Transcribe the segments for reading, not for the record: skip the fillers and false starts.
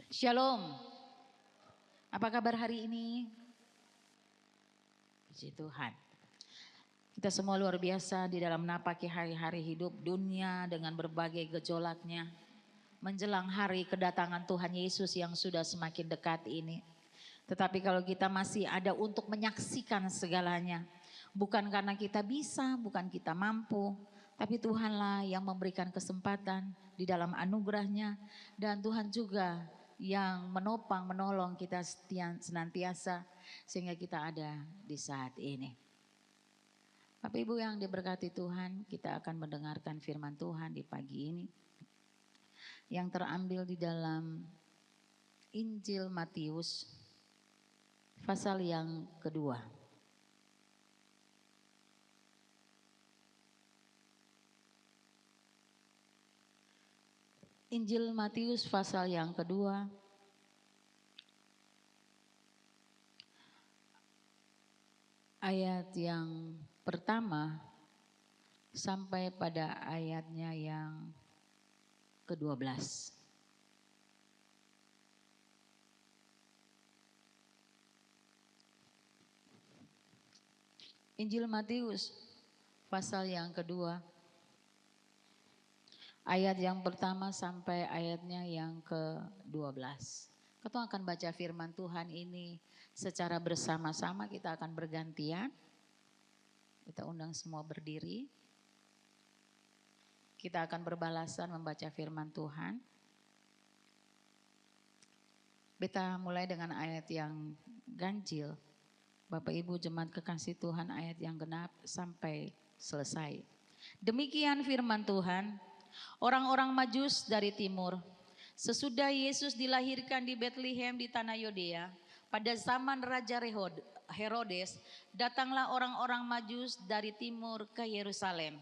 Shalom. Apa kabar hari ini? Puji Tuhan. Kita semua luar biasa di dalam napaki hari-hari hidup dunia dengan berbagai gejolaknya. Menjelang hari kedatangan Tuhan Yesus yang sudah semakin dekat ini. Tetapi kalau kita masih ada untuk menyaksikan segalanya. Bukan karena kita bisa, bukan kita mampu. Tapi Tuhanlah yang memberikan kesempatan di dalam anugerahnya. Dan Tuhan juga yang menopang, menolong kita senantiasa. Sehingga kita ada di saat ini. Bapak Ibu yang diberkati Tuhan, kita akan mendengarkan firman Tuhan di pagi ini. Yang terambil di dalam Injil Matius pasal yang kedua. Injil Matius pasal yang kedua. Ayat yang pertama sampai pada ayatnya yang ke-12. Injil Matius pasal yang kedua. Ayat yang pertama sampai ayatnya yang ke-12. Kita akan baca firman Tuhan ini secara bersama-sama, kita akan bergantian. Kita undang semua berdiri. Kita akan berbalasan membaca firman Tuhan. Kita mulai dengan ayat yang ganjil. Bapak Ibu jemaat kekasih Tuhan, ayat yang genap sampai selesai. Demikian firman Tuhan. Orang-orang Majus dari timur, sesudah Yesus dilahirkan di Betlehem di tanah Yudea, pada zaman Raja Herodes, datanglah orang-orang Majus dari timur ke Yerusalem.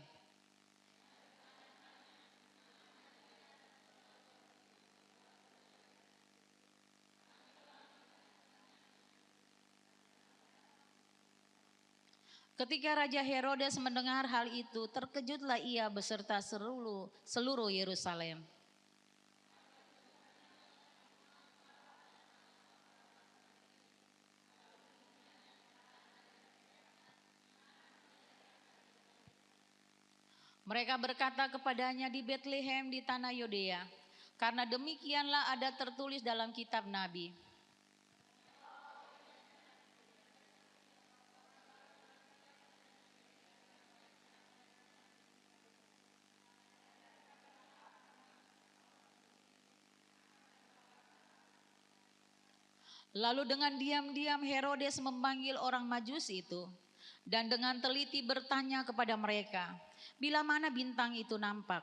Ketika Raja Herodes mendengar hal itu, terkejutlah ia beserta seluruh Yerusalem. Mereka berkata kepadanya, di Betlehem di tanah Yudea, karena demikianlah ada tertulis dalam kitab Nabi. Lalu dengan diam-diam Herodes memanggil orang Majus itu dan dengan teliti bertanya kepada mereka, bila mana bintang itu nampak.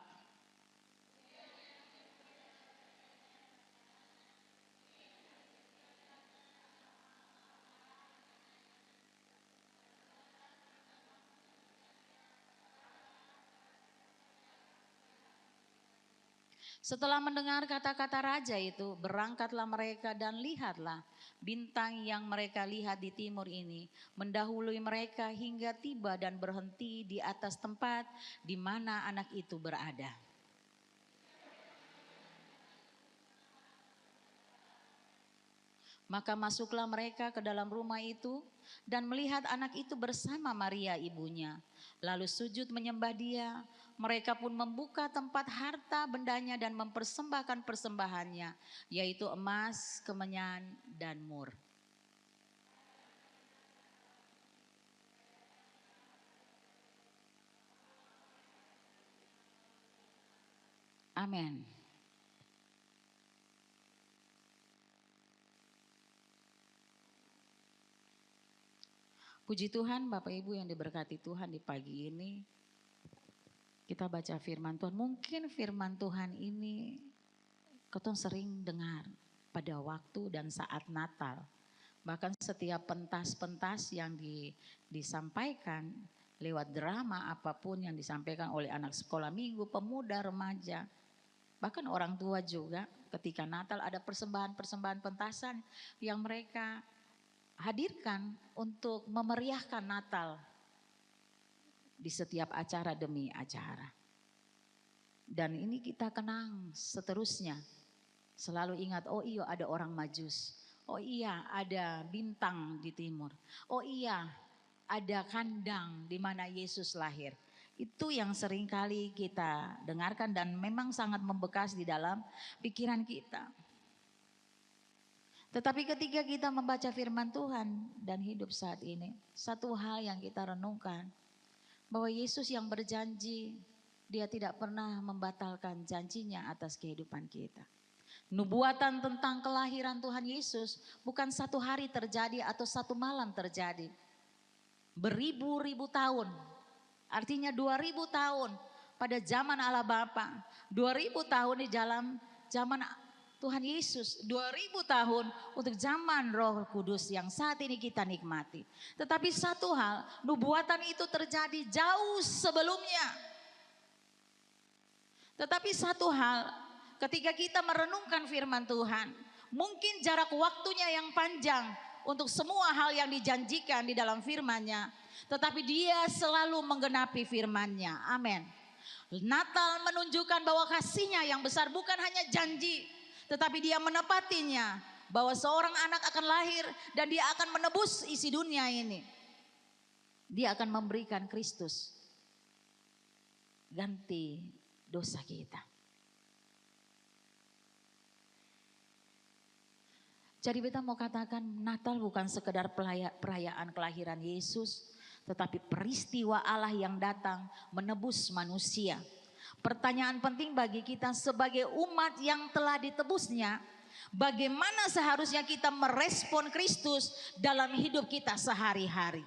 Setelah mendengar kata-kata raja itu, berangkatlah mereka dan lihatlah bintang yang mereka lihat di timur ini mendahului mereka hingga tiba dan berhenti di atas tempat di mana anak itu berada. Maka masuklah mereka ke dalam rumah itu dan melihat anak itu bersama Maria ibunya. Lalu sujud menyembah dia. Mereka pun membuka tempat harta bendanya dan mempersembahkan persembahannya, yaitu emas, kemenyan, dan mur. Amin. Puji Tuhan, Bapak Ibu yang diberkati Tuhan di pagi ini. Kita baca firman Tuhan. Mungkin firman Tuhan ini kita sering dengar pada waktu dan saat Natal. Bahkan setiap pentas-pentas yang disampaikan lewat drama apapun yang disampaikan oleh anak sekolah minggu, pemuda, remaja. Bahkan orang tua juga ketika Natal ada persembahan-persembahan pentasan yang mereka hadirkan untuk memeriahkan Natal di setiap acara demi acara. Dan ini kita kenang seterusnya. Selalu ingat, oh iya ada orang Majus. Oh iya ada bintang di timur. Oh iya ada kandang di mana Yesus lahir. Itu yang seringkali kita dengarkan dan memang sangat membekas di dalam pikiran kita. Tetapi ketika kita membaca firman Tuhan dan hidup saat ini, satu hal yang kita renungkan, bahwa Yesus yang berjanji, dia tidak pernah membatalkan janjinya atas kehidupan kita. Nubuatan tentang kelahiran Tuhan Yesus bukan satu hari terjadi atau satu malam terjadi. Beribu-ribu tahun, artinya 2000 tahun pada zaman Allah Bapa, 2000 tahun di dalam zaman Tuhan Yesus, 2000 tahun untuk zaman Roh Kudus yang saat ini kita nikmati. Tetapi satu hal, nubuatan itu terjadi jauh sebelumnya. Tetapi satu hal, ketika kita merenungkan firman Tuhan, mungkin jarak waktunya yang panjang untuk semua hal yang dijanjikan di dalam firman-Nya, tetapi dia selalu menggenapi firman-Nya. Amin. Natal menunjukkan bahwa kasih-Nya yang besar bukan hanya janji, tetapi dia menepatinya, bahwa seorang anak akan lahir dan dia akan menebus isi dunia ini. Dia akan memberikan Kristus ganti dosa kita. Jadi kita mau katakan Natal bukan sekedar perayaan kelahiran Yesus, tetapi peristiwa Allah yang datang menebus manusia. Pertanyaan penting bagi kita sebagai umat yang telah ditebusnya, bagaimana seharusnya kita merespon Kristus dalam hidup kita sehari-hari?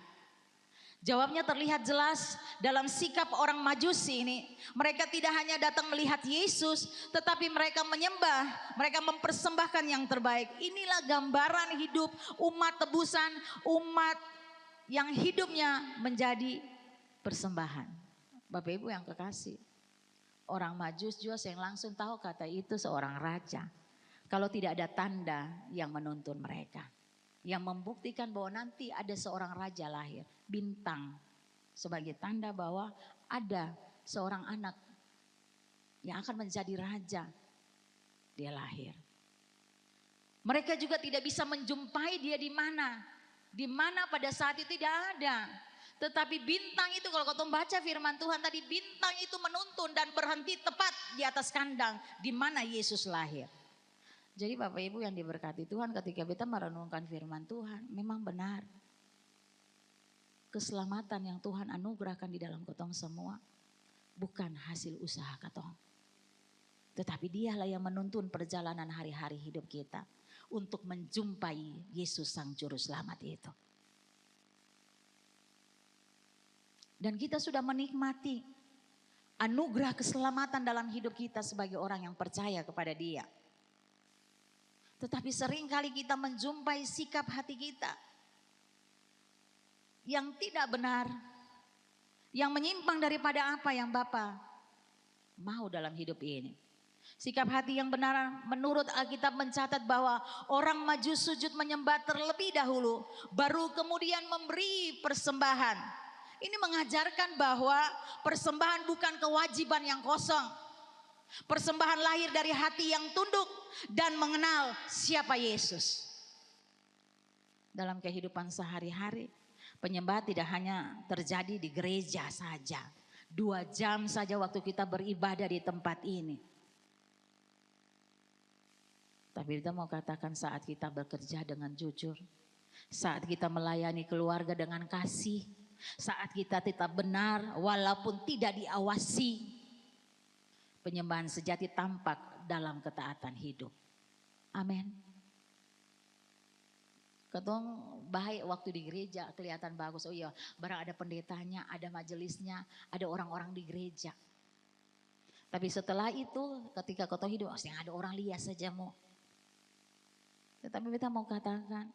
Jawabnya terlihat jelas dalam sikap orang Majusi ini. Mereka tidak hanya datang melihat Yesus, tetapi mereka menyembah, mereka mempersembahkan yang terbaik. Inilah gambaran hidup umat tebusan, umat yang hidupnya menjadi persembahan. Bapak Ibu yang kekasih, orang Majus juga yang langsung tahu kata itu seorang raja. Kalau tidak ada tanda yang menuntun mereka, yang membuktikan bahwa nanti ada seorang raja lahir, bintang sebagai tanda bahwa ada seorang anak yang akan menjadi raja, dia lahir. Mereka juga tidak bisa menjumpai dia di mana pada saat itu tidak ada. Tetapi bintang itu, kalau kau baca firman Tuhan tadi, bintang itu menuntun dan berhenti tepat di atas kandang di mana Yesus lahir. Jadi Bapak Ibu yang diberkati Tuhan, ketika kita merenungkan firman Tuhan, memang benar. Keselamatan yang Tuhan anugerahkan di dalam ketong semua bukan hasil usaha ketong. Tetapi dialah yang menuntun perjalanan hari-hari hidup kita untuk menjumpai Yesus Sang Juru Selamat itu. Dan kita sudah menikmati anugerah keselamatan dalam hidup kita sebagai orang yang percaya kepada Dia. Tetapi seringkali kita menjumpai sikap hati kita yang tidak benar, yang menyimpang daripada apa yang Bapa mau dalam hidup ini. Sikap hati yang benar menurut Alkitab mencatat bahwa orang Majus sujud menyembah terlebih dahulu, baru kemudian memberi persembahan. Ini mengajarkan bahwa persembahan bukan kewajiban yang kosong. Persembahan lahir dari hati yang tunduk dan mengenal siapa Yesus. Dalam kehidupan sehari-hari, penyembahan tidak hanya terjadi di gereja saja. 2 jam saja waktu kita beribadah di tempat ini. Tapi kita mau katakan saat kita bekerja dengan jujur, saat kita melayani keluarga dengan kasih, saat kita tetap benar walaupun tidak diawasi, penyembahan sejati tampak dalam ketaatan hidup. Amin. Ketong baik waktu di gereja kelihatan bagus. Oh iya, barang ada pendetanya, ada majelisnya, ada orang-orang di gereja. Tapi setelah itu ketika ketong hidup, yang ada orang lihat saja mau. Tetapi kita mau katakan,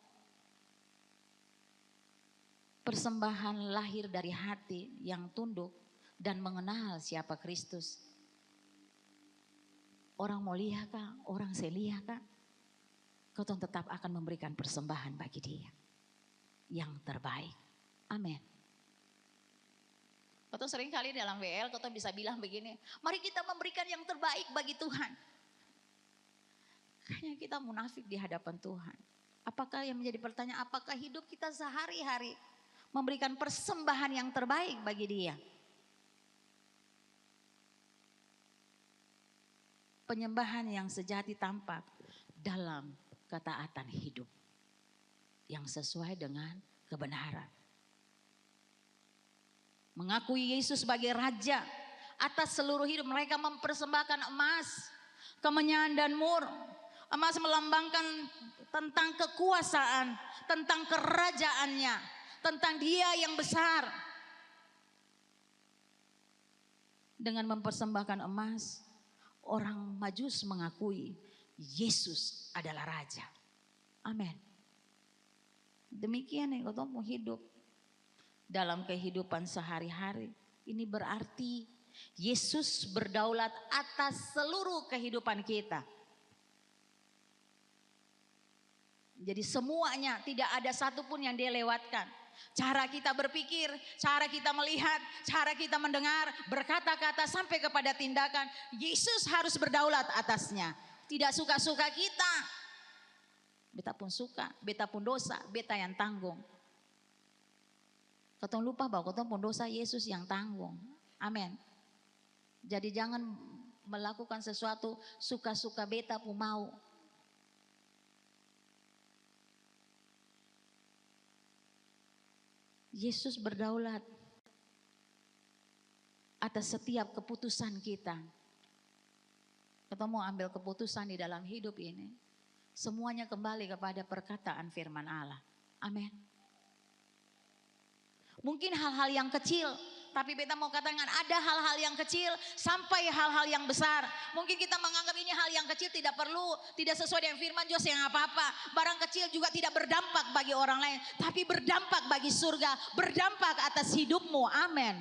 persembahan lahir dari hati yang tunduk dan mengenal siapa Kristus. Orang mau lihat kah? Orang saya lihat kah? Kau tetap akan memberikan persembahan bagi Dia yang terbaik. Amin. Kau sering kali dalam WL kau bisa bilang begini, mari kita memberikan yang terbaik bagi Tuhan. Makanya kita munafik di hadapan Tuhan. Apakah yang menjadi pertanyaan, apakah hidup kita sehari-hari memberikan persembahan yang terbaik bagi Dia? Penyembahan yang sejati tampak dalam ketaatan hidup yang sesuai dengan kebenaran. Mengakui Yesus sebagai Raja atas seluruh hidup. Mereka mempersembahkan emas, kemenyan dan mur. Emas melambangkan tentang kekuasaan, tentang kerajaannya, tentang Dia yang besar. Dengan mempersembahkan emas, orang Majus mengakui Yesus adalah Raja. Amin. Demikian yang kita mau hidup dalam kehidupan sehari-hari. Ini berarti Yesus berdaulat atas seluruh kehidupan kita. Jadi semuanya, tidak ada satupun yang Dia lewatkan. Cara kita berpikir, cara kita melihat, cara kita mendengar, berkata-kata sampai kepada tindakan, Yesus harus berdaulat atasnya. Tidak suka-suka kita. Beta pun suka, beta pun dosa, beta yang tanggung. Katong lupa bahwa katong pun dosa, Yesus yang tanggung. Amin. Jadi jangan melakukan sesuatu suka-suka beta pun mau. Yesus berdaulat atas setiap keputusan kita. Kita mau ambil keputusan di dalam hidup ini, semuanya kembali kepada perkataan firman Allah. Amin. Mungkin hal-hal yang kecil, tapi beta mau katakan ada hal-hal yang kecil sampai hal-hal yang besar. Mungkin kita menganggap ini hal yang kecil tidak perlu, tidak sesuai dengan firman Jos yang apa-apa. Barang kecil juga tidak berdampak bagi orang lain, tapi berdampak bagi surga, berdampak atas hidupmu. Amin.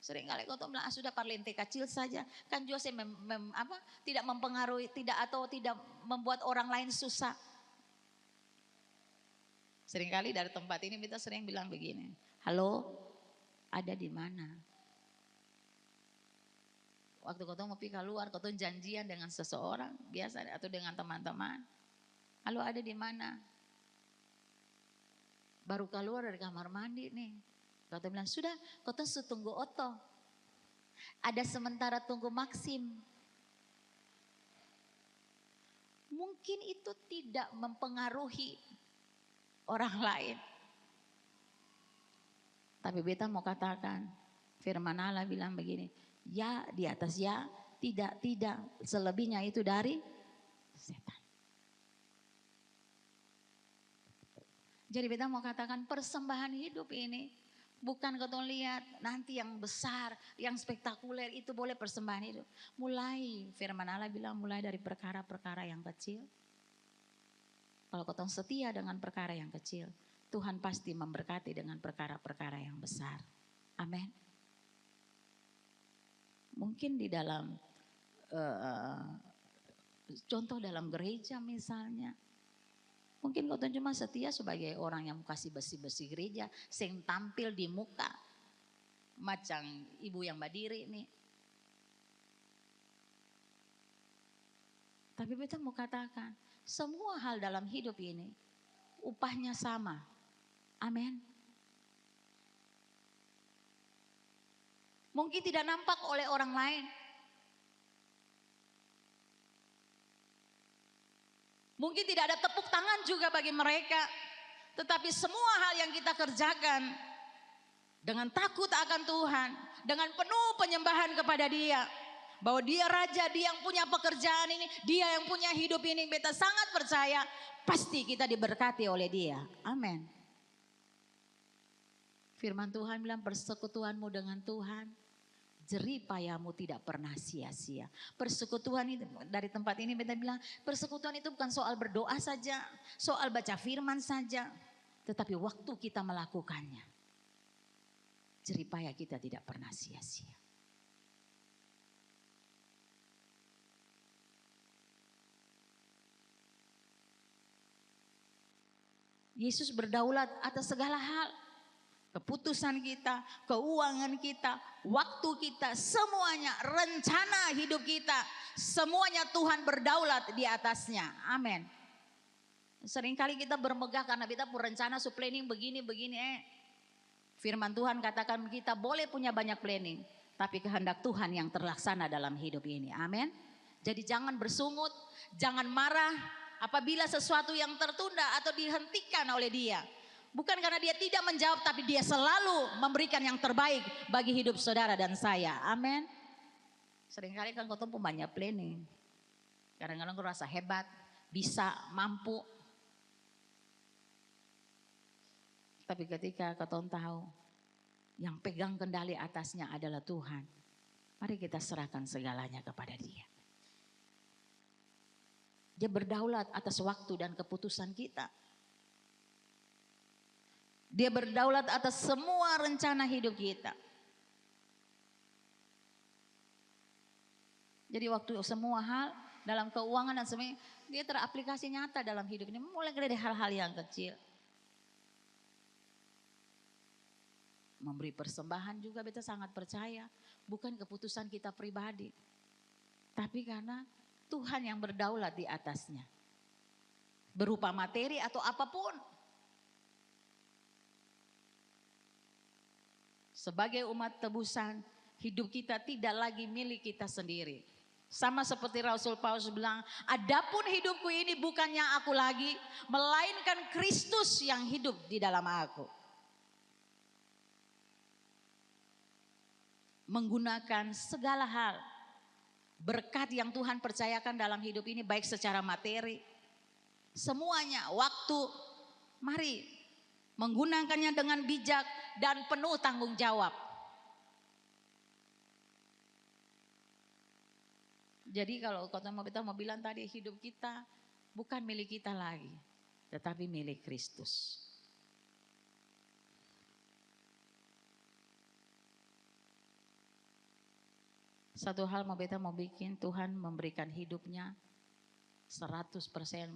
Seringkali kau bilang sudah parlente kecil saja, kan Jos tidak mempengaruhi, tidak membuat orang lain susah. Seringkali dari tempat ini kita sering bilang begini, halo, ada di mana? Waktu kau mau pergi keluar, kau janjian dengan seseorang biasa atau dengan teman-teman, halo, ada di mana? Baru keluar dari kamar mandi nih, kau bilang sudah, kau tunggu Oto, ada sementara tunggu Maxim. Mungkin itu tidak mempengaruhi orang lain. Tapi beta mau katakan, firman Allah bilang begini, ya di atas ya, tidak, selebihnya itu dari setan. Jadi beta mau katakan persembahan hidup ini bukan kau lihat nanti yang besar, yang spektakuler itu boleh persembahan hidup. Mulai firman Allah bilang mulai dari perkara-perkara yang kecil. Kalau kau setia dengan perkara yang kecil, Tuhan pasti memberkati dengan perkara-perkara yang besar. Amin. Mungkin di dalam contoh dalam gereja misalnya, mungkin kau cuma setia sebagai orang yang kasih bersih-bersih gereja, yang tampil di muka, macam ibu yang berdiri nih. Tapi beta mau katakan, semua hal dalam hidup ini upahnya sama. Amin. Mungkin tidak nampak oleh orang lain. Mungkin tidak ada tepuk tangan juga bagi mereka. Tetapi semua hal yang kita kerjakan dengan takut akan Tuhan, dengan penuh penyembahan kepada Dia, bahwa Dia Raja, Dia yang punya pekerjaan ini, Dia yang punya hidup ini, beta sangat percaya pasti kita diberkati oleh Dia. Amin. Firman Tuhan bilang persekutuanmu dengan Tuhan, jerih payahmu tidak pernah sia-sia. Persekutuan itu dari tempat ini beta bilang persekutuan itu bukan soal berdoa saja, soal baca firman saja, tetapi waktu kita melakukannya, jerih payah kita tidak pernah sia-sia. Yesus berdaulat atas segala hal. Keputusan kita, keuangan kita, waktu kita, semuanya, rencana hidup kita, semuanya Tuhan berdaulat di atasnya. Amin. Seringkali kita bermegah karena kita berencana planning begini. Firman Tuhan katakan kita boleh punya banyak planning, tapi kehendak Tuhan yang terlaksana dalam hidup ini. Amin. Jadi jangan bersungut, jangan marah apabila sesuatu yang tertunda atau dihentikan oleh Dia. Bukan karena Dia tidak menjawab, tapi Dia selalu memberikan yang terbaik bagi hidup saudara dan saya. Amin. Seringkali kan kau tuh banyak planning. Kadang-kadang kau rasa hebat, bisa, mampu. Tapi ketika kau tahu yang pegang kendali atasnya adalah Tuhan, mari kita serahkan segalanya kepada Dia. Dia berdaulat atas waktu dan keputusan kita. Dia berdaulat atas semua rencana hidup kita. Jadi waktu semua hal dalam keuangan dan semuanya, dia teraplikasi nyata dalam hidup ini. Mulai dari hal-hal yang kecil. Memberi persembahan juga beta sangat percaya. Bukan keputusan kita pribadi. Tapi karena Tuhan yang berdaulat di atasnya. Berupa materi atau apapun. Sebagai umat tebusan, hidup kita tidak lagi milik kita sendiri. Sama seperti Rasul Paulus bilang, adapun hidupku ini bukannya aku lagi, melainkan Kristus yang hidup di dalam aku. Menggunakan segala hal, berkat yang Tuhan percayakan dalam hidup ini, baik secara materi, semuanya, waktu, mari menggunakannya dengan bijak dan penuh tanggung jawab. Jadi kalau kita mau bilang tadi, hidup kita bukan milik kita lagi, tetapi milik Kristus. Satu hal mau bikin, Tuhan memberikan hidupnya 100%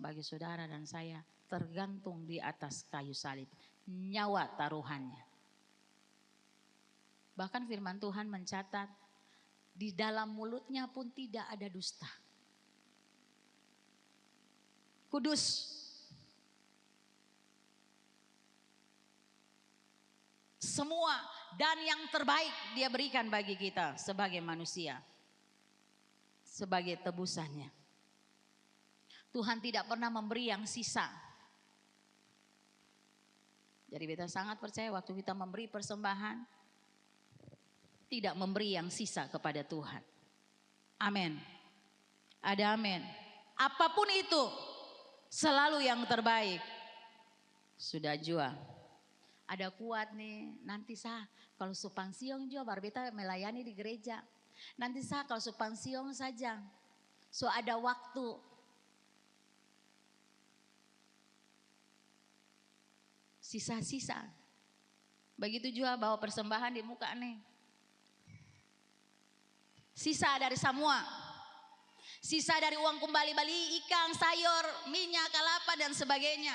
bagi saudara dan saya, tergantung di atas kayu salib, nyawa taruhannya. Bahkan firman Tuhan mencatat, di dalam mulutnya pun tidak ada dusta. Kudus. Semua dan yang terbaik Dia berikan bagi kita sebagai manusia. Sebagai tebusannya. Tuhan tidak pernah memberi yang sisa. Jadi kita sangat percaya waktu kita memberi persembahan, tidak memberi yang sisa kepada Tuhan. Amin. Ada amin. Apapun itu, selalu yang terbaik. Sudah jua. Ada kuat nih, nanti kalau supangsiong jua baru beta melayani di gereja. Nanti kalau supangsiong saja. So ada waktu. Sisa-sisa. Begitu juga bawa persembahan di muka nih. Sisa dari semua. Sisa dari uang kembali bali ikan, sayur, minyak, kelapa dan sebagainya.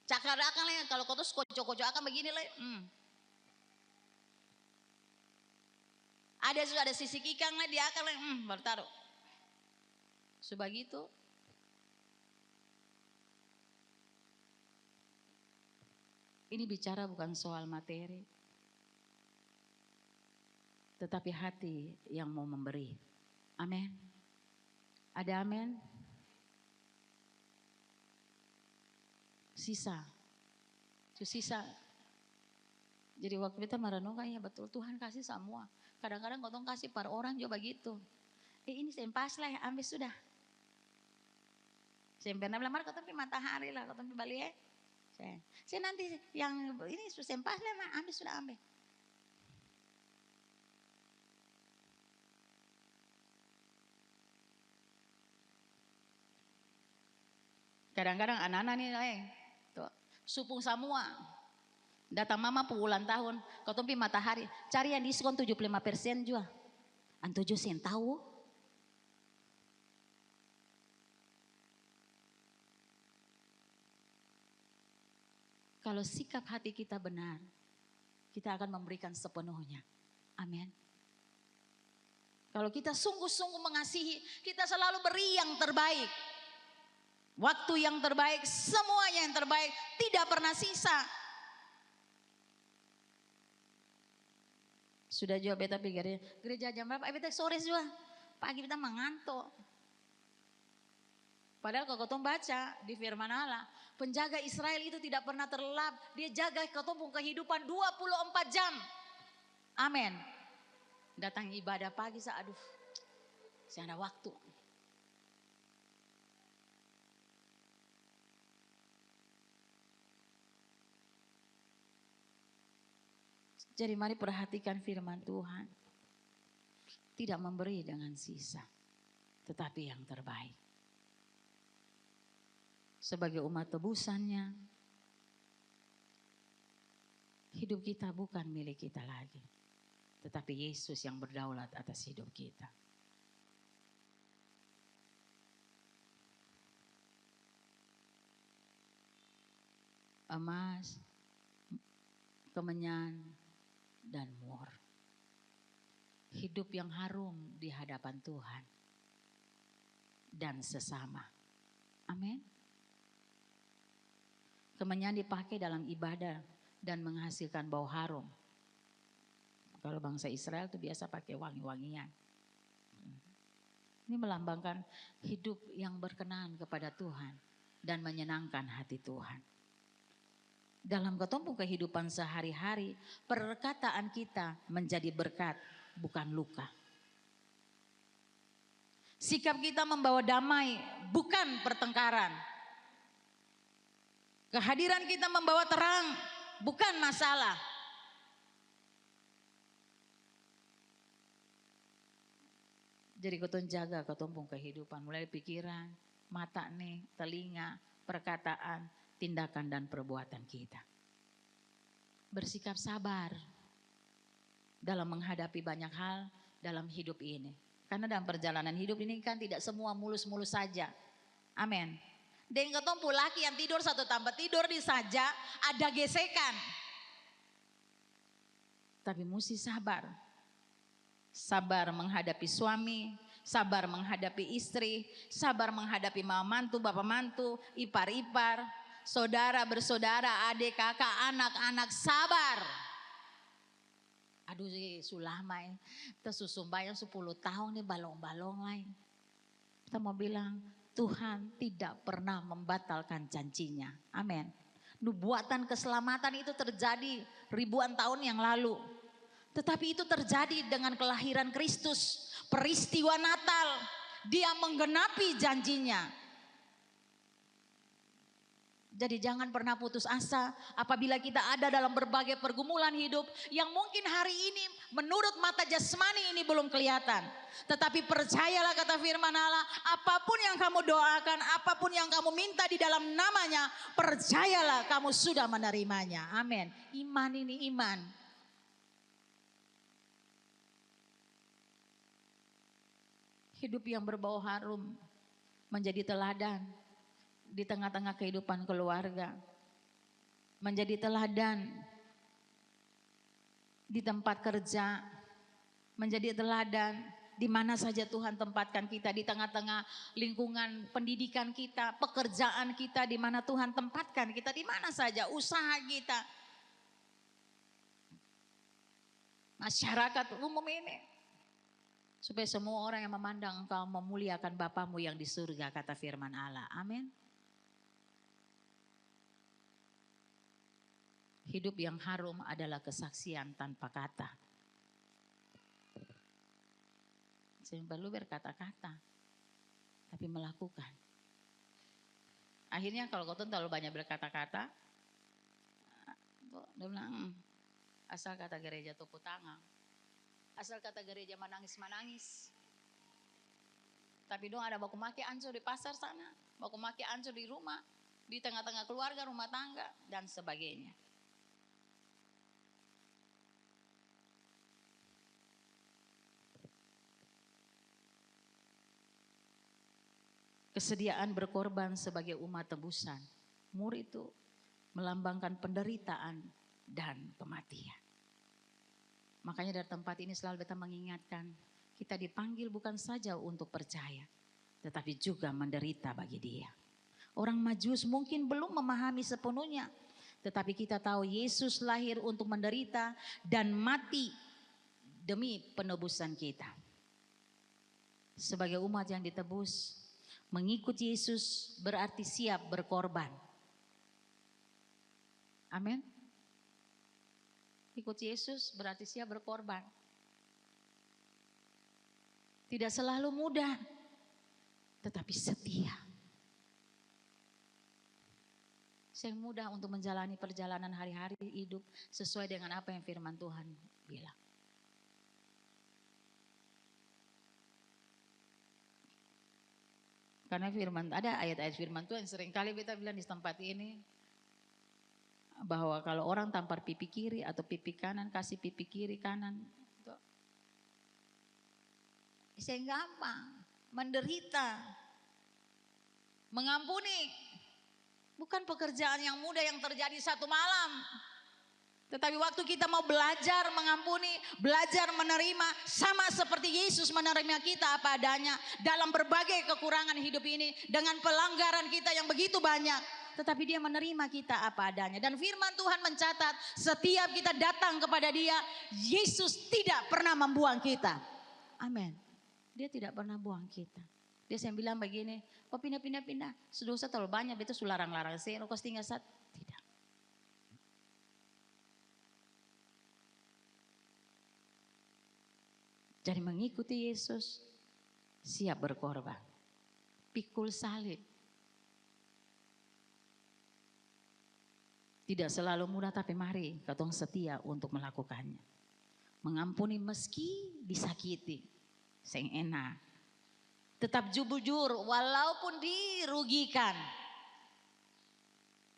Cakar akan lah kalau kau tuh kocok-kocok akan begini lah. Ada sudah ada sisik ikan lah dia akan lah baru taruh. Sebegitu. Ini bicara bukan soal materi. Tetapi hati yang mau memberi. Amin. Ada amin. Sisa. Itu sisa. Jadi waktu kita merenungkan ya betul Tuhan kasih semua. Kadang-kadang kau kasih para orang juga begitu. Ini sempas lah ambil sudah. Sempas bilang kau matahari lah kau balik ya. Saya nanti yang ini sempas lah ambil sudah ambil. Kadang-kadang anak-anak nih tuh, supung semua. Datang mama ulang tahun, kau tumpi matahari, cari yang diskon 75% juga. Antuju sen tahu. Kalau sikap hati kita benar, kita akan memberikan sepenuhnya. Amin. Kalau kita sungguh-sungguh mengasihi, kita selalu beri yang terbaik. Waktu yang terbaik, semuanya yang terbaik, tidak pernah sisa. Sudah jawab beta pikirnya, gereja jam berapa? Beta sore juga, pagi beta mengantuk. Padahal kalau kau baca di firman Allah, penjaga Israel itu tidak pernah terlelap. Dia jaga kau kehidupan 24 jam. Amin. Datang ibadah pagi, aduh, saya ada waktu. Jadi mari perhatikan firman Tuhan. Tidak memberi dengan sisa, tetapi yang terbaik. Sebagai umat tebusannya, hidup kita bukan milik kita lagi, tetapi Yesus yang berdaulat atas hidup kita. Emas, kemenyan, dan mur. Hidup yang harum di hadapan Tuhan dan sesama. Amin. Kemenyan dipakai dalam ibadah dan menghasilkan bau harum. Kalau bangsa Israel itu biasa pakai wangi-wangian. Ini melambangkan hidup yang berkenan kepada Tuhan dan menyenangkan hati Tuhan. Dalam kehidupan sehari-hari, perkataan kita menjadi berkat, bukan luka. Sikap kita membawa damai, bukan pertengkaran. Kehadiran kita membawa terang, bukan masalah. Jadi kau jaga kehidupan, mulai pikiran, mata nih, telinga, perkataan, tindakan dan perbuatan kita. Bersikap sabar dalam menghadapi banyak hal dalam hidup ini. Karena dalam perjalanan hidup ini kan tidak semua mulus-mulus saja. Amin. Dan ketompu laki yang tidur satu tambah tidur di saja ada gesekan. Tapi mesti sabar. Sabar menghadapi suami, sabar menghadapi istri, sabar menghadapi mama mantu, bapak mantu, ipar-ipar, saudara bersaudara, adik kakak, anak-anak, sabar. Aduh sulamai, kita susumbayang 10 tahun nih balong-balong lain. Kita mau bilang, Tuhan tidak pernah membatalkan janjinya. Amin. Nubuatan keselamatan itu terjadi ribuan tahun yang lalu. Tetapi itu terjadi dengan kelahiran Kristus. Peristiwa Natal. Dia menggenapi janjinya. Jadi jangan pernah putus asa apabila kita ada dalam berbagai pergumulan hidup yang mungkin hari ini menurut mata jasmani ini belum kelihatan. Tetapi percayalah kata firman Allah, apapun yang kamu doakan, apapun yang kamu minta di dalam namanya, percayalah kamu sudah menerimanya. Amin. Iman ini iman. Hidup yang berbau harum menjadi teladan di tengah-tengah kehidupan keluarga, menjadi teladan di tempat kerja, menjadi teladan di mana saja Tuhan tempatkan kita, di tengah-tengah lingkungan pendidikan kita, pekerjaan kita, di mana Tuhan tempatkan kita, di mana saja usaha kita, masyarakat umum ini, supaya semua orang yang memandang engkau memuliakan Bapamu yang di surga, kata firman Allah. Amin. Hidup yang harum adalah kesaksian tanpa kata. Saya perlu berkata-kata, tapi melakukan. Akhirnya kalau kau terlalu banyak berkata-kata, dia bilang, asal kata gereja tepuk tangan, asal kata gereja menangis-menangis. Tapi dong ada baku maki ancur di pasar sana, baku maki ancur di rumah, di tengah-tengah keluarga, rumah tangga, dan sebagainya. Kesediaan berkorban sebagai umat tebusan. Mur itu melambangkan penderitaan dan kematian. Makanya dari tempat ini selalu kita mengingatkan, kita dipanggil bukan saja untuk percaya, tetapi juga menderita bagi Dia. Orang Majus mungkin belum memahami sepenuhnya, tetapi kita tahu Yesus lahir untuk menderita dan mati demi penebusan kita. Sebagai umat yang ditebus, mengikut Yesus berarti siap berkorban. Amin. Ikut Yesus berarti siap berkorban. Tidak selalu mudah, tetapi setia. Yang mudah untuk menjalani perjalanan hari-hari hidup sesuai dengan apa yang firman Tuhan bilang. Karena ada ayat-ayat firman Tuhan seringkali kita bilang di tempat ini, bahwa kalau orang tampar pipi kiri atau pipi kanan, kasih pipi kiri kanan. Saya gampang, menderita, mengampuni. Bukan pekerjaan yang mudah yang terjadi satu malam. Tetapi waktu kita mau belajar mengampuni, belajar menerima, sama seperti Yesus menerima kita apa adanya dalam berbagai kekurangan hidup ini, dengan pelanggaran kita yang begitu banyak. Tetapi Dia menerima kita apa adanya. Dan firman Tuhan mencatat, setiap kita datang kepada Dia, Yesus tidak pernah membuang kita. Amin. Dia tidak pernah buang kita. Dia yang bilang begini, oh pindah. Dosa terlalu banyak, itu sularang-larang. Saya kos tinggal saat tidak. Jadi mengikuti Yesus, siap berkorban. Pikul salib. Tidak selalu mudah, tapi mari katong setia untuk melakukannya. Mengampuni meski disakiti, sing enak. Tetap jujur walaupun dirugikan.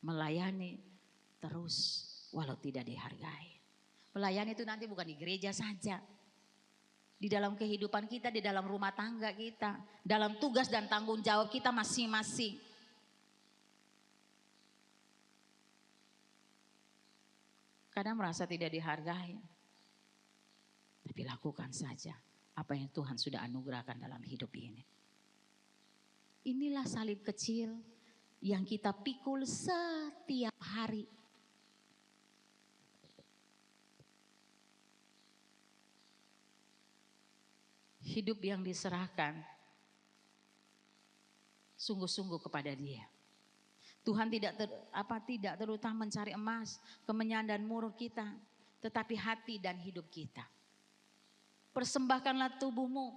Melayani terus walau tidak dihargai. Melayani itu nanti bukan di gereja saja. Di dalam kehidupan kita, di dalam rumah tangga kita, dalam tugas dan tanggung jawab kita masing-masing. Kadang merasa tidak dihargai, tapi lakukan saja apa yang Tuhan sudah anugerahkan dalam hidup ini. Inilah salib kecil yang kita pikul setiap hari. Hidup yang diserahkan sungguh-sungguh kepada Dia. Tuhan tidak terutama mencari emas, kemenyan dan murah kita, tetapi hati dan hidup kita. Persembahkanlah tubuhmu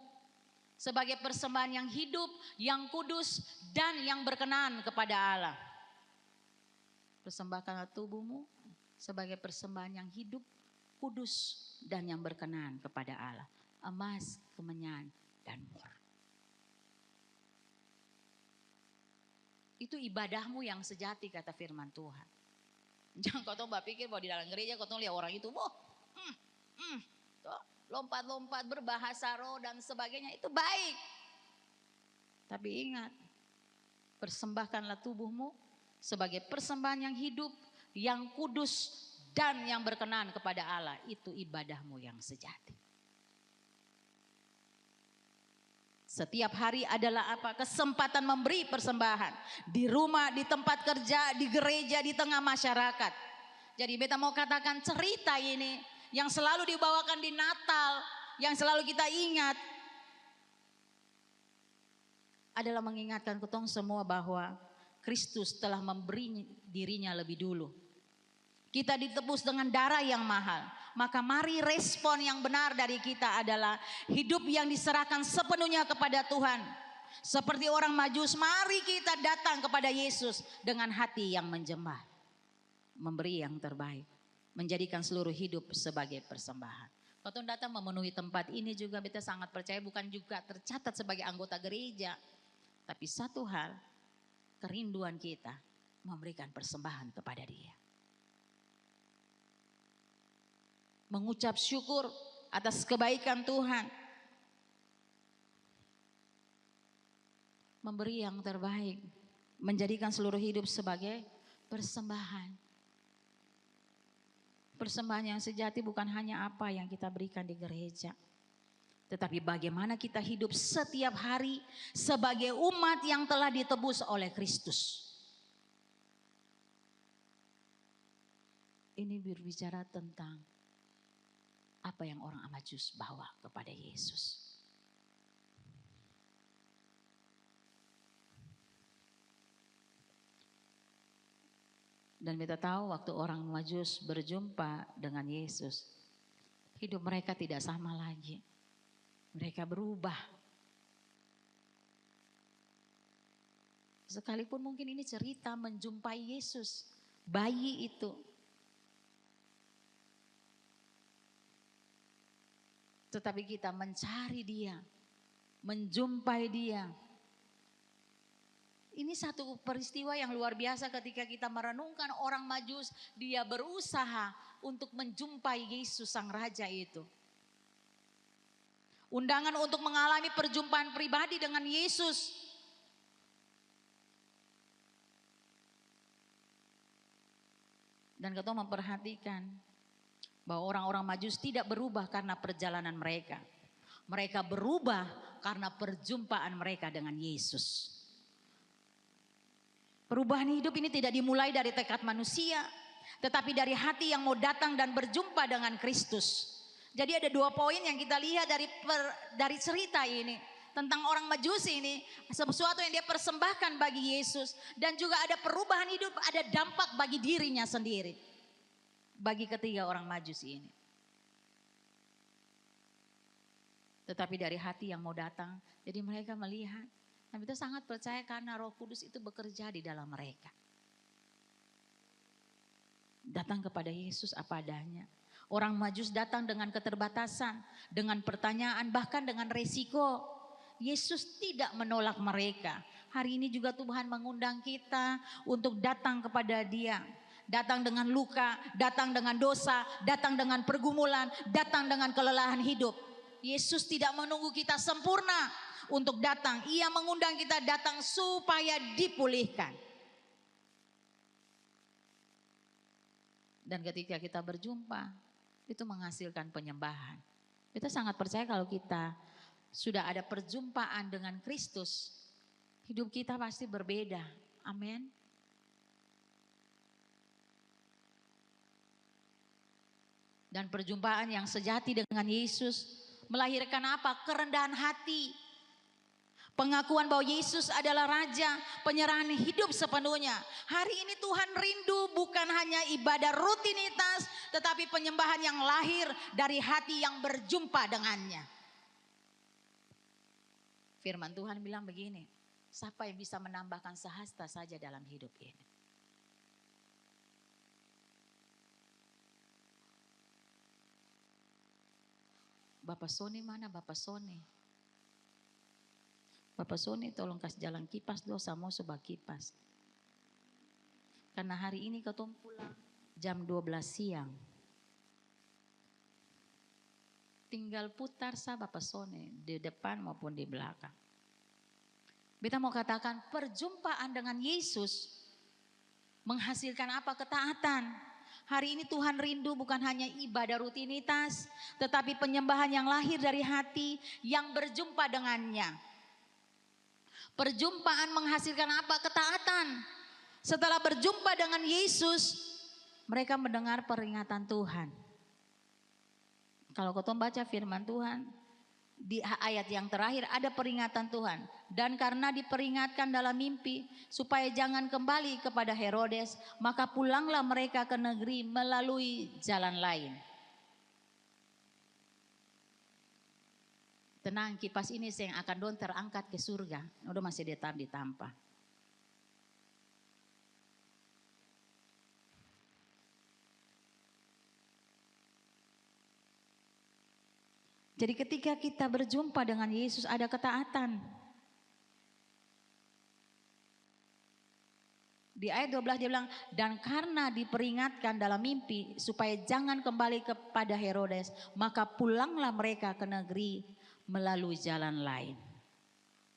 sebagai persembahan yang hidup, yang kudus dan yang berkenan kepada Allah. Persembahkanlah tubuhmu sebagai persembahan yang hidup, kudus dan yang berkenan kepada Allah. Emas, kemenyan dan murah. Itu ibadahmu yang sejati, kata firman Tuhan. Jangan kau berpikir bahwa di dalam gereja kau lihat orang itu, lompat-lompat berbahasa roh dan sebagainya, itu baik. Tapi ingat, persembahkanlah tubuhmu sebagai persembahan yang hidup, yang kudus dan yang berkenan kepada Allah. Itu ibadahmu yang sejati. Setiap hari adalah apa? Kesempatan memberi persembahan. Di rumah, di tempat kerja, di gereja, di tengah masyarakat. Jadi beta mau katakan cerita ini yang selalu dibawakan di Natal, yang selalu kita ingat, adalah mengingatkan ketong semua bahwa Kristus telah memberi dirinya lebih dulu. Kita ditebus dengan darah yang mahal. Maka mari respon yang benar dari kita adalah hidup yang diserahkan sepenuhnya kepada Tuhan. Seperti orang Majus, mari kita datang kepada Yesus dengan hati yang menjemah. Memberi yang terbaik. Menjadikan seluruh hidup sebagai persembahan. Waktu datang memenuhi tempat ini juga beta sangat percaya, bukan juga tercatat sebagai anggota gereja. Tapi satu hal, kerinduan kita memberikan persembahan kepada Dia. Mengucap syukur atas kebaikan Tuhan. Memberi yang terbaik. Menjadikan seluruh hidup sebagai persembahan. Persembahan yang sejati bukan hanya apa yang kita berikan di gereja, tetapi bagaimana kita hidup setiap hari sebagai umat yang telah ditebus oleh Kristus. Ini berbicara tentang apa yang orang Majus bawa kepada Yesus. Dan kita tahu waktu orang Majus berjumpa dengan Yesus, hidup mereka tidak sama lagi. Mereka berubah. Sekalipun mungkin ini cerita menjumpai Yesus, bayi itu. Tetapi kita mencari dia, menjumpai dia. Ini satu peristiwa yang luar biasa ketika kita merenungkan orang Majus, dia berusaha untuk menjumpai Yesus sang Raja itu. Undangan untuk mengalami perjumpaan pribadi dengan Yesus. Dan kita memperhatikan bahwa orang-orang Majus tidak berubah karena perjalanan mereka. Mereka berubah karena perjumpaan mereka dengan Yesus. Perubahan hidup ini tidak dimulai dari tekad manusia, tetapi dari hati yang mau datang dan berjumpa dengan Kristus. Jadi ada 2 poin yang kita lihat dari cerita ini. Tentang orang Majus ini, sesuatu yang dia persembahkan bagi Yesus. Dan juga ada perubahan hidup, ada dampak bagi dirinya sendiri. Bagi ketiga orang Majus ini. Tetapi dari hati yang mau datang, jadi mereka melihat. Dan kita sangat percaya karena Roh Kudus itu bekerja di dalam mereka. Datang kepada Yesus apa adanya. Orang Majus datang dengan keterbatasan, dengan pertanyaan, bahkan dengan resiko. Yesus tidak menolak mereka. Hari ini juga Tuhan mengundang kita untuk datang kepada Dia. Datang dengan luka, datang dengan dosa, datang dengan pergumulan, datang dengan kelelahan hidup. Yesus tidak menunggu kita sempurna untuk datang. Ia mengundang kita datang supaya dipulihkan. Dan ketika kita berjumpa, itu menghasilkan penyembahan. Kita sangat percaya kalau kita sudah ada perjumpaan dengan Kristus, hidup kita pasti berbeda. Amin. Dan perjumpaan yang sejati dengan Yesus melahirkan apa? Kerendahan hati. Pengakuan bahwa Yesus adalah Raja, penyerahan hidup sepenuhnya. Hari ini Tuhan rindu bukan hanya ibadah rutinitas, tetapi penyembahan yang lahir dari hati yang berjumpa dengannya. Firman Tuhan bilang begini, siapa yang bisa menambahkan sehasta saja dalam hidup ini? Bapak Sony mana Bapak Sony? Bapak Sony tolong kasih jalan kipas dosa mau sebab kipas. Karena hari ini ketemu pulang jam 12 siang. Tinggal putar sah Bapak Sony di depan maupun di belakang. Kita mau katakan perjumpaan dengan Yesus menghasilkan apa? Ketaatan. Hari ini Tuhan rindu bukan hanya ibadah rutinitas, tetapi penyembahan yang lahir dari hati yang berjumpa dengannya. Perjumpaan menghasilkan apa? Ketaatan. Setelah berjumpa dengan Yesus, mereka mendengar peringatan Tuhan. Kalau kau baca firman Tuhan, di ayat yang terakhir ada peringatan Tuhan. Dan karena diperingatkan dalam mimpi, supaya jangan kembali kepada Herodes, maka pulanglah mereka ke negeri melalui jalan lain. Tenang, kipas ini yang akan don terangkat ke surga. Udah masih ditampa. Jadi ketika kita berjumpa dengan Yesus ada ketaatan. Di ayat 12 dia bilang, dan karena diperingatkan dalam mimpi supaya jangan kembali kepada Herodes, maka pulanglah mereka ke negeri melalui jalan lain.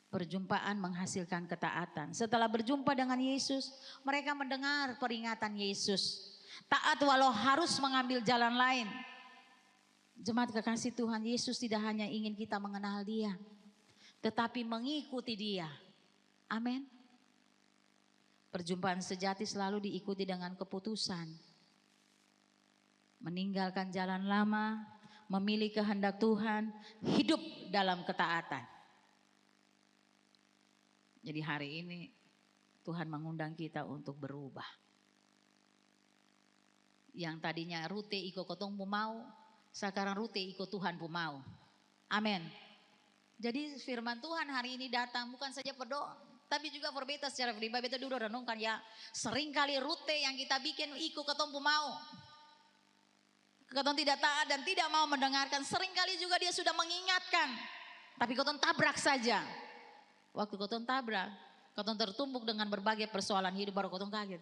Perjumpaan menghasilkan ketaatan. Setelah berjumpa dengan Yesus, mereka mendengar peringatan Yesus. Taat walau harus mengambil jalan lain. Jemaat kekasih Tuhan, Yesus tidak hanya ingin kita mengenal Dia, tetapi mengikuti Dia. Amin. Perjumpaan sejati selalu diikuti dengan keputusan. Meninggalkan jalan lama, memilih kehendak Tuhan, hidup dalam ketaatan. Jadi hari ini Tuhan mengundang kita untuk berubah. Yang tadinya rute ikut kotong mau, sekarang rute ikut Tuhan pun mau. Amin. Jadi firman Tuhan hari ini datang bukan saja berdoa, tapi juga berbeda secara pribadi. Beta dulu renungkan ya, sering kali rute yang kita bikin ikut ketong pun mau. Ketong tidak taat dan tidak mau mendengarkan. Sering kali juga dia sudah mengingatkan, tapi ketong tabrak saja. Waktu ketong tabrak, ketong tertumbuk dengan berbagai persoalan hidup, baru ketong kaget.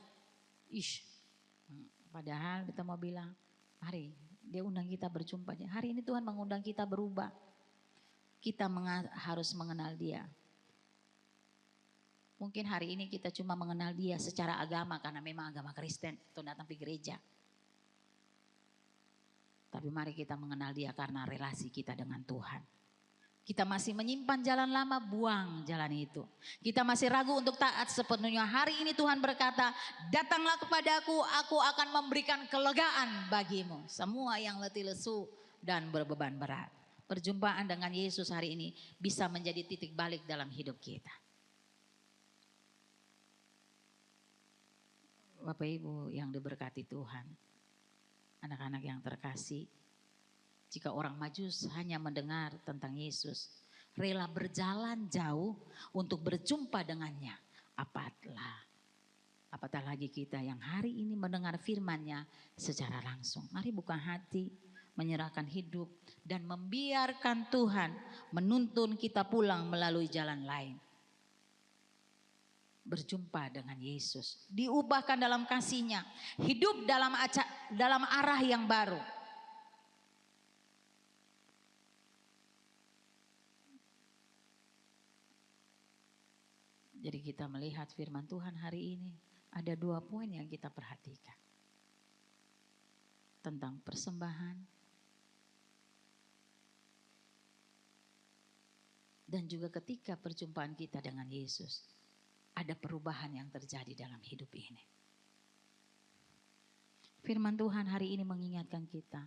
Padahal kita mau bilang, mari dia undang kita berjumpa. Hari ini Tuhan mengundang kita berubah. Kita harus mengenal Dia. Mungkin hari ini kita cuma mengenal Dia secara agama karena memang agama Kristen, atau datang ke gereja. Tapi mari kita mengenal Dia karena relasi kita dengan Tuhan. Kita masih menyimpan jalan lama, buang jalan itu. Kita masih ragu untuk taat sepenuhnya. Hari ini Tuhan berkata, datanglah kepadaku, aku akan memberikan kelegaan bagimu. Semua yang letih lesu dan berbeban berat. Perjumpaan dengan Yesus hari ini bisa menjadi titik balik dalam hidup kita. Bapak Ibu yang diberkati Tuhan, anak-anak yang terkasih, jika orang Majus hanya mendengar tentang Yesus, rela berjalan jauh untuk berjumpa dengannya, apatah lagi kita yang hari ini mendengar firman-Nya secara langsung. Mari buka hati, menyerahkan hidup dan membiarkan Tuhan menuntun kita pulang melalui jalan lain. Berjumpa dengan Yesus, diubahkan dalam kasih-Nya, hidup dalam arah yang baru. Jadi kita melihat firman Tuhan hari ini, ada 2 poin yang kita perhatikan. Tentang persembahan dan juga ketika perjumpaan kita dengan Yesus, ada perubahan yang terjadi dalam hidup ini. Firman Tuhan hari ini mengingatkan kita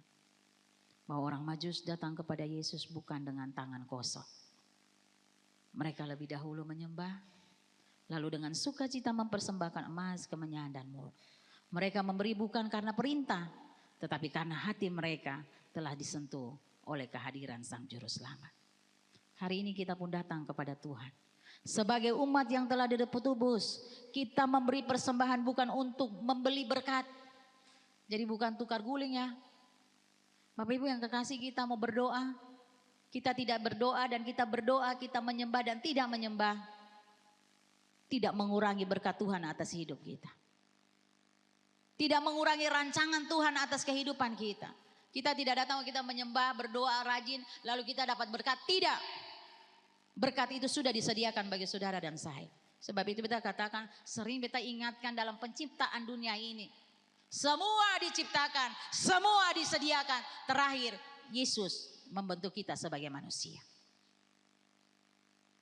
bahwa orang Majus datang kepada Yesus bukan dengan tangan kosong. Mereka lebih dahulu menyembah, lalu dengan sukacita mempersembahkan emas, kemenyan dan mur. Mereka memberi bukan karena perintah, tetapi karena hati mereka telah disentuh oleh kehadiran Sang Juru Selamat. Hari ini kita pun datang kepada Tuhan. Sebagai umat yang telah ditebus, kita memberi persembahan bukan untuk membeli berkat. Jadi bukan tukar guling ya. Bapak Ibu yang kekasih, kita mau berdoa, kita tidak berdoa dan kita berdoa, kita menyembah dan tidak menyembah, tidak mengurangi berkat Tuhan atas hidup kita. Tidak mengurangi rancangan Tuhan atas kehidupan kita. Kita tidak datang, kita menyembah, berdoa, rajin, lalu kita dapat berkat. Tidak. Berkat itu sudah disediakan bagi saudara dan saya. Sebab itu kita katakan, sering kita ingatkan dalam penciptaan dunia ini. Semua diciptakan, semua disediakan. Terakhir, Yesus membentuk kita sebagai manusia.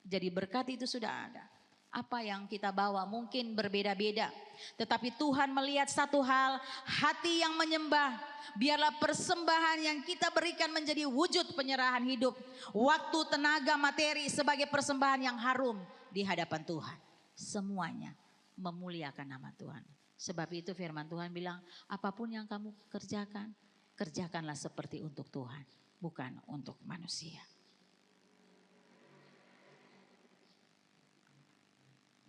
Jadi berkat itu sudah ada. Apa yang kita bawa mungkin berbeda-beda. Tetapi Tuhan melihat satu hal, hati yang menyembah. Biarlah persembahan yang kita berikan menjadi wujud penyerahan hidup. Waktu, tenaga, materi sebagai persembahan yang harum di hadapan Tuhan. Semuanya memuliakan nama Tuhan. Sebab itu firman Tuhan bilang, apapun yang kamu kerjakan, kerjakanlah seperti untuk Tuhan, bukan untuk manusia.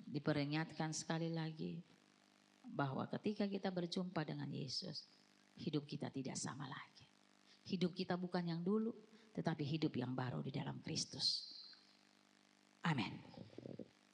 Diperingatkan sekali lagi bahwa ketika kita berjumpa dengan Yesus, hidup kita tidak sama lagi. Hidup kita bukan yang dulu, tetapi hidup yang baru di dalam Kristus. Amin.